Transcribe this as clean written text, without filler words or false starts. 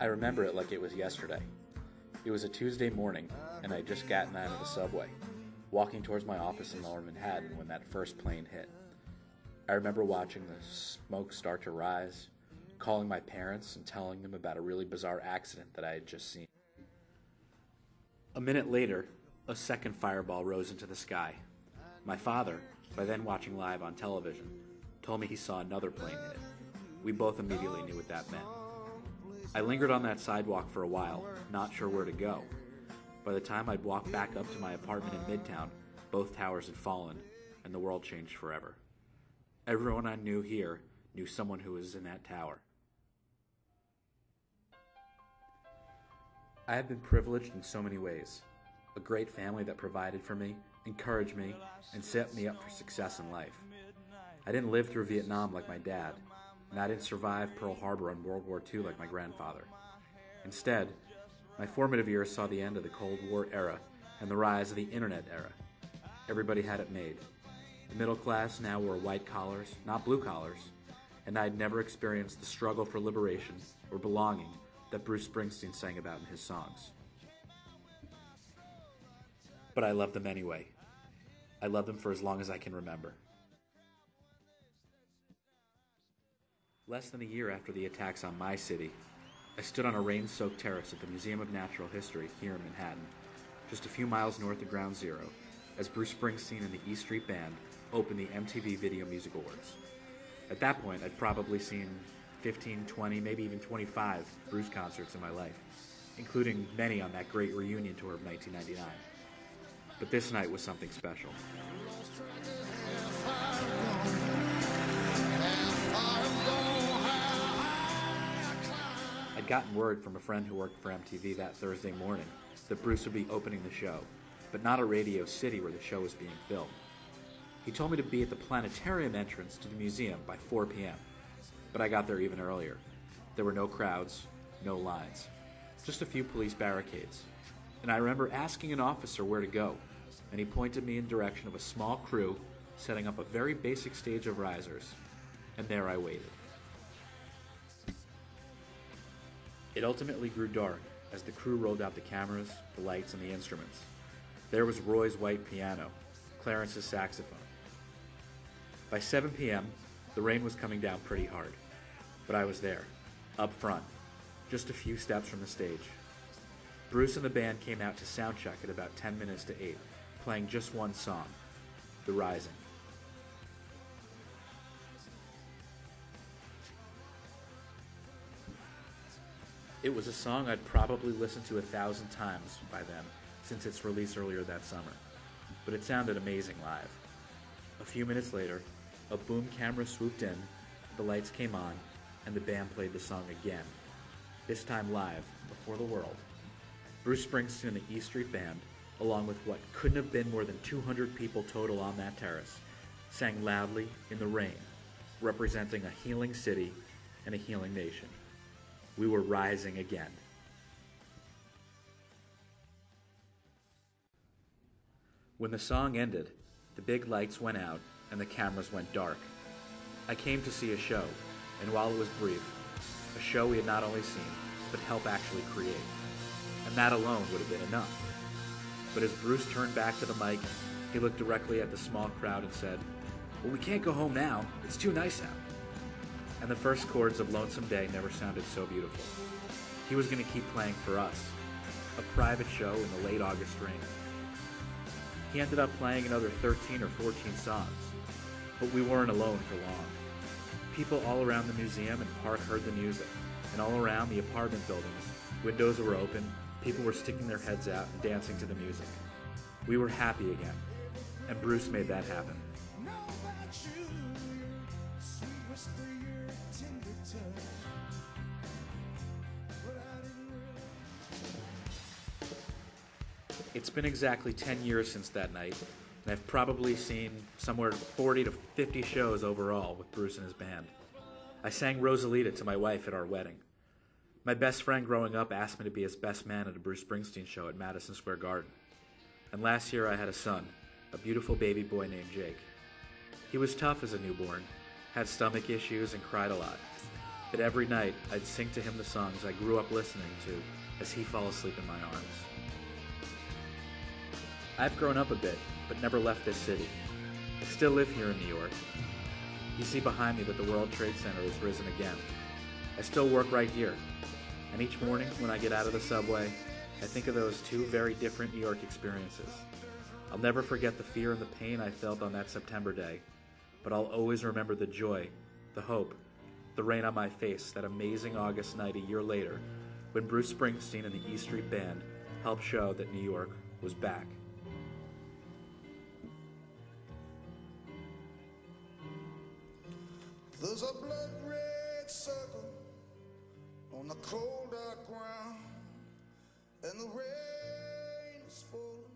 I remember it like it was yesterday. It was a Tuesday morning, and I'd just gotten out of the subway, walking towards my office in Lower Manhattan when that first plane hit. I remember watching the smoke start to rise, calling my parents and telling them about a really bizarre accident that I had just seen. A minute later, a second fireball rose into the sky. My father, by then watching live on television, told me he saw another plane hit. We both immediately knew what that meant. I lingered on that sidewalk for a while, not sure where to go. By the time I'd walked back up to my apartment in Midtown, both towers had fallen, and the world changed forever. Everyone I knew here knew someone who was in that tower. I had been privileged in so many ways. A great family that provided for me, encouraged me, and set me up for success in life. I didn't live through Vietnam like my dad, and I didn't survive Pearl Harbor and World War II like my grandfather. Instead, my formative years saw the end of the Cold War era and the rise of the Internet era. Everybody had it made. The middle class now wore white collars, not blue collars, and I'd never experienced the struggle for liberation or belonging that Bruce Springsteen sang about in his songs. But I love them anyway. I love them for as long as I can remember. Less than a year after the attacks on my city, I stood on a rain-soaked terrace at the Museum of Natural History here in Manhattan, just a few miles north of Ground Zero, as Bruce Springsteen and the E Street Band opened the MTV Video Music Awards. At that point, I'd probably seen 15, 20, maybe even 25 Bruce concerts in my life, including many on that great reunion tour of 1999. But this night was something special. I'd gotten word from a friend who worked for MTV that Thursday morning that Bruce would be opening the show, but not at Radio City where the show was being filmed. He told me to be at the planetarium entrance to the museum by 4 p.m., but I got there even earlier. There were no crowds, no lines, just a few police barricades. And I remember asking an officer where to go, and he pointed me in the direction of a small crew setting up a very basic stage of risers, and there I waited. It ultimately grew dark as the crew rolled out the cameras, the lights, and the instruments. There was Roy's white piano, Clarence's saxophone. By 7 p.m., the rain was coming down pretty hard, but I was there, up front, just a few steps from the stage. Bruce and the band came out to soundcheck at about 10 minutes to 8, playing just one song, The Rising. It was a song I'd probably listened to 1,000 times by then, since its release earlier that summer, but it sounded amazing live. A few minutes later, a boom camera swooped in, the lights came on, and the band played the song again, this time live, before the world. Bruce Springsteen and the E Street Band, along with what couldn't have been more than 200 people total on that terrace, sang loudly in the rain, representing a healing city and a healing nation. We were rising again. When the song ended, the big lights went out and the cameras went dark. I came to see a show, and while it was brief, a show we had not only seen, but helped actually create. And that alone would have been enough. But as Bruce turned back to the mic, he looked directly at the small crowd and said, "Well, we can't go home now. It's too nice out." And the first chords of Lonesome Day never sounded so beautiful. He was going to keep playing for us, a private show in the late August rain. He ended up playing another 13 or 14 songs, but we weren't alone for long. People all around the museum and park heard the music, and all around the apartment buildings, windows were open, people were sticking their heads out and dancing to the music. We were happy again, and Bruce made that happen. It's been exactly 10 years since that night, and I've probably seen somewhere 40 to 50 shows overall with Bruce and his band. I sang Rosalita to my wife at our wedding. My best friend growing up asked me to be his best man at a Bruce Springsteen show at Madison Square Garden. And last year I had a son, a beautiful baby boy named Jake. He was tough as a newborn, had stomach issues, and cried a lot. that every night I'd sing to him the songs I grew up listening to as he fell asleep in my arms. I've grown up a bit, but never left this city. I still live here in New York. You see behind me that the World Trade Center has risen again. I still work right here, and each morning when I get out of the subway, I think of those two very different New York experiences. I'll never forget the fear and the pain I felt on that September day, but I'll always remember the joy, the hope, the rain on my face that amazing August night a year later when Bruce Springsteen and the E Street Band helped show that New York was back. There's a blood red circle on the cold dark ground, and the rain is falling